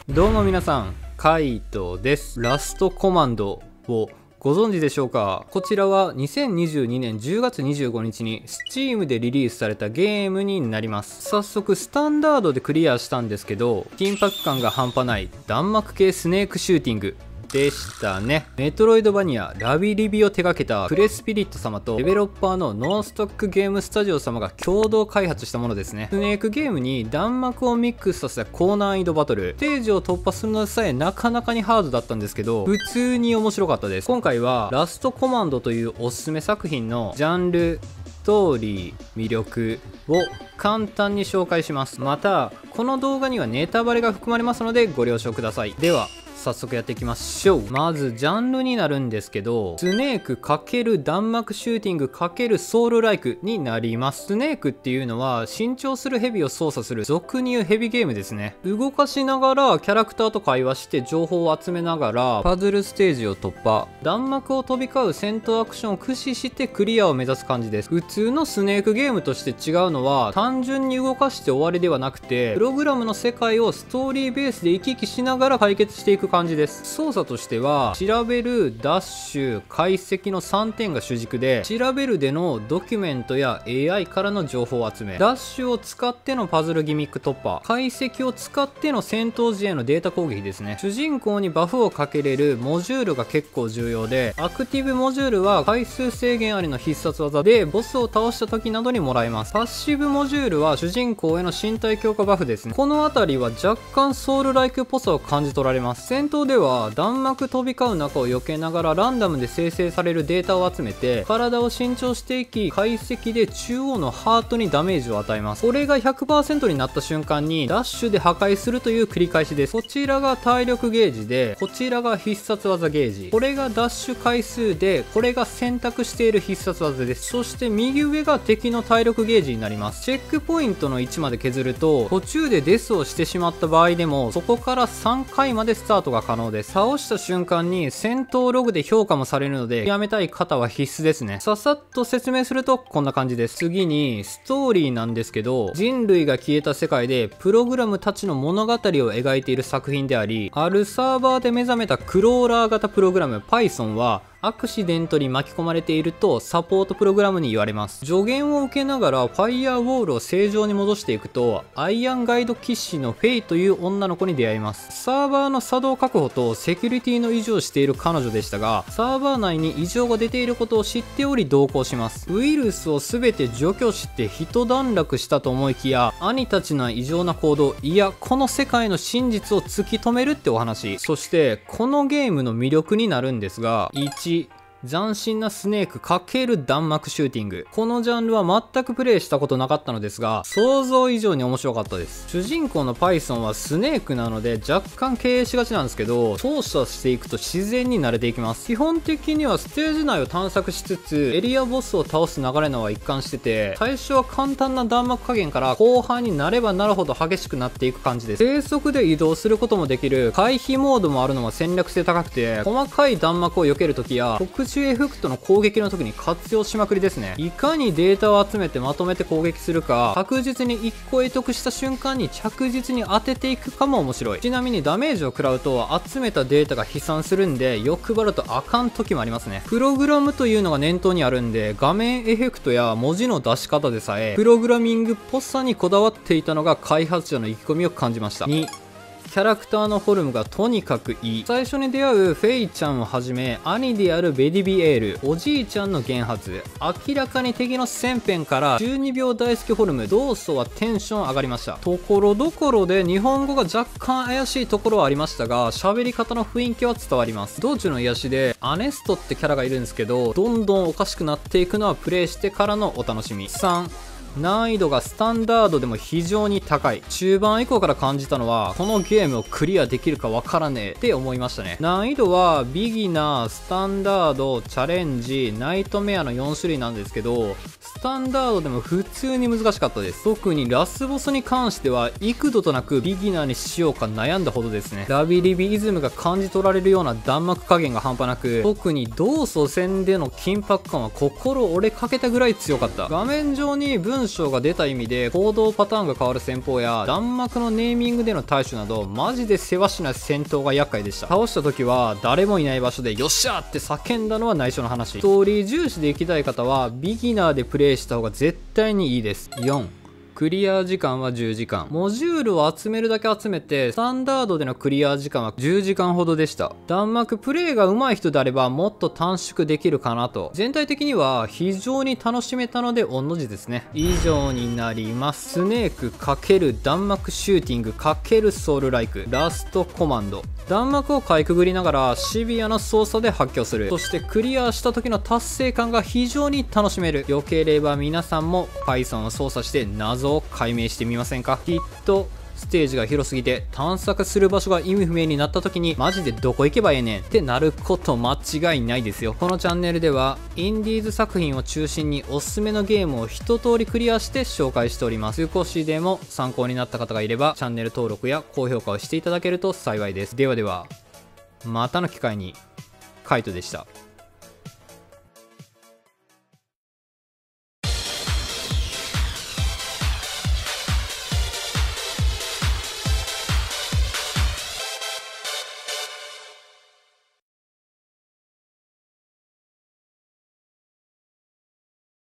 どうも皆さん、カイトです。ラストコマンドをご存知でしょうか？こちらは2022年10月25日に Steam でリリースされたゲームになります。早速スタンダードでクリアしたんですけど、緊迫感が半端ない弾幕系スネークシューティングでしたね。メトロイドバニアラビリビを手掛けたプレスピリット様とデベロッパーのノンストックゲームスタジオ様が共同開発したものですね。スネークゲームに弾幕をミックスさせた高難易度バトル、ステージを突破するのさえなかなかにハードだったんですけど、普通に面白かったです。今回はラストコマンドというおすすめ作品のジャンル、ストーリー、魅力を簡単に紹介します。またこの動画にはネタバレが含まれますのでご了承ください。では早速やっていきましょう。まずジャンルになるんですけど、スネーク×弾幕シューティング×ソウルライクになります。スネークっていうのは伸長するヘビを操作する俗に言うヘビゲームですね。動かしながらキャラクターと会話して情報を集めながらパズルステージを突破、弾幕を飛び交う戦闘アクションを駆使してクリアを目指す感じです。普通のスネークゲームとして違うのは、単純に動かして終わりではなくて、プログラムの世界をストーリーベースで行き来しながら解決していく感じです。操作としては調べる、ダッシュ、解析の3点が主軸で、調べるでのドキュメントや AI からの情報を集め、ダッシュを使ってのパズルギミック突破、解析を使っての戦闘時へのデータ攻撃ですね。主人公にバフをかけれるモジュールが結構重要で、アクティブモジュールは回数制限ありの必殺技でボスを倒した時などにもらえます。パッシブモジュールは主人公への身体強化バフですね。この辺りは若干ソウルライクっぽさを感じ取られます。戦闘では弾幕飛び交う中を避けながらランダムで生成されるデータを集めて体を伸長していき、解析で中央のハートにダメージを与えます。これが 100% になった瞬間にダッシュで破壊するという繰り返しです。こちらが体力ゲージで、こちらが必殺技ゲージ、これがダッシュ回数で、これが選択している必殺技です。そして右上が敵の体力ゲージになります。チェックポイントの位置まで削ると、途中でデスをしてしまった場合でもそこから3回までスタートが可能です。倒した瞬間に戦闘ログで評価もされるので、やめたい方は必須ですね。ささっと説明するとこんな感じです。次にストーリーなんですけど、人類が消えた世界でプログラムたちの物語を描いている作品であり、あるサーバーで目覚めたクローラー型プログラム Python はアクシデントに巻き込まれているとサポートプログラムに言われます。助言を受けながらファイヤーウォールを正常に戻していくと、アイアンガイド騎士のフェイという女の子に出会います。サーバーの作動確保とセキュリティの維持をしている彼女でしたが、サーバー内に異常が出ていることを知っており同行します。ウイルスを全て除去して一段落したと思いきや、兄たちの異常な行動、いやこの世界の真実を突き止めるってお話。そしてこのゲームの魅力になるんですが、1、斬新なスネーク×弾幕シューティング。このジャンルは全くプレイしたことなかったのですが、想像以上に面白かったです。主人公の Python はスネークなので若干経営しがちなんですけど、操作していくと自然に慣れていきます。基本的にはステージ内を探索しつつエリアボスを倒す流れのは一貫してて、最初は簡単な弾幕加減から後半になればなるほど激しくなっていく感じです。低速で移動することもできる回避モードもあるのは戦略性高くて、細かい弾幕を避けるときや特殊エフェクトの攻撃の時に活用しまくりですね。いかにデータを集めてまとめて攻撃するか、確実に1個得得した瞬間に着実に当てていくかも面白い。ちなみにダメージを食らうと集めたデータが飛散するんで、欲張るとあかん時もありますね。プログラムというのが念頭にあるんで、画面エフェクトや文字の出し方でさえプログラミングっぽさにこだわっていたのが開発者の意気込みを感じました。2、キャラクターのフォルムがとにかくいい。最初に出会うフェイちゃんをはじめ、兄であるベディビエール、おじいちゃんの原発、明らかに敵の千辺から12秒大好きフォルム、動作はテンション上がりました。ところどころで日本語が若干怪しいところはありましたが、喋り方の雰囲気は伝わります。道中の癒しでアネストってキャラがいるんですけど、どんどんおかしくなっていくのはプレイしてからのお楽しみ。3、難易度がスタンダードでも非常に高い。中盤以降から感じたのは、このゲームをクリアできるかわからねえって思いましたね。難易度はビギナー、スタンダード、チャレンジ、ナイトメアの4種類なんですけど、ススタンダードでも普通に難しかったです。特にラスボスに関しては幾度となくビギナーにしようか悩んだほどですね。ラビリビイズムが感じ取られるような弾幕加減が半端なく、特に同祖戦での緊迫感は心折れかけたぐらい強かった。画面上に文章が出た意味で行動パターンが変わる戦法や弾幕のネーミングでの対処などマジでせわしな戦闘が厄介でした。倒した時は誰もいない場所でよっしゃーって叫んだのは内緒の話。ストーリー重視でいきたい方はビギナーでプレイした方が絶対にいいです。4、クリア時間は10時間。モジュールを集めるだけ集めて、スタンダードでのクリア時間は10時間ほどでした。弾幕プレイが上手い人であればもっと短縮できるかなと。全体的には非常に楽しめたので御の字ですね。以上になります。スネーク×弾幕シューティング×ソウルライクラストコマンド。弾幕をかいくぐりながらシビアな操作で発狂する。そしてクリアした時の達成感が非常に楽しめる。よければ皆さんも Python を操作して謎を解明してみませんか。きっとステージが広すぎて探索する場所が意味不明になった時にマジでどこ行けばええねんってなること間違いないですよ。このチャンネルではインディーズ作品を中心におすすめのゲームを一通りクリアして紹介しております。少しでも参考になった方がいればチャンネル登録や高評価をしていただけると幸いです。ではではまたの機会にカイトでした。